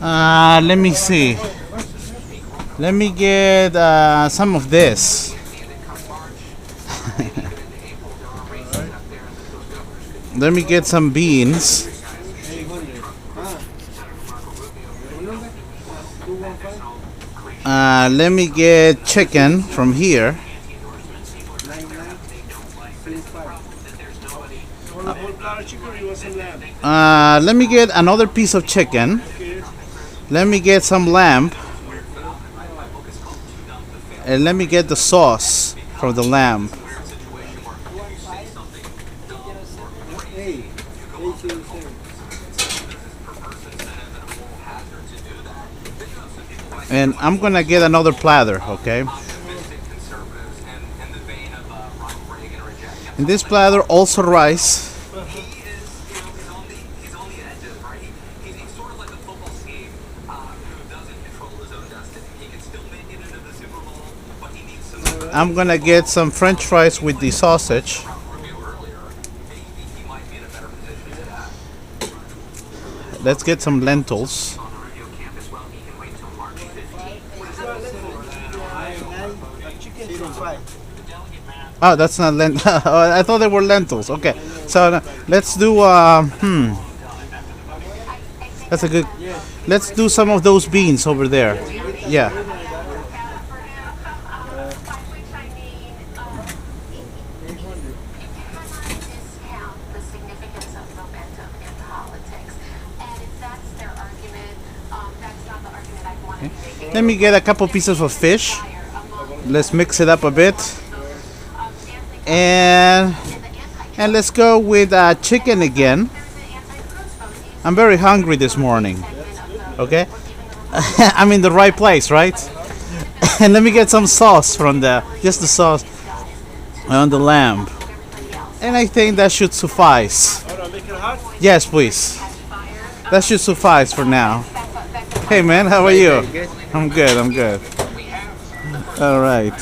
Let me see. Let me get some of this. Let me get some beans. Let me get chicken from here. Let me get another piece of chicken. Let me get some lamb. And let me get the sauce from the lamb. And I'm gonna get another platter, okay? In this platter also rice. I'm gonna get some French fries with the sausage. Let's get some lentils. Oh, that's not lentils. I thought they were lentils. Okay, so let's do. That's a good. Let's do some of those beans over there. Yeah. Let me get a couple pieces of fish. Let's mix it up a bit. And let's go with chicken again. I'm very hungry this morning. Okay? I'm in the right place, right? And let me get some sauce from just the sauce on the lamb. And I think that should suffice. Yes, please. That should suffice for now. Hey man, how are you? I'm good, I'm good. All right.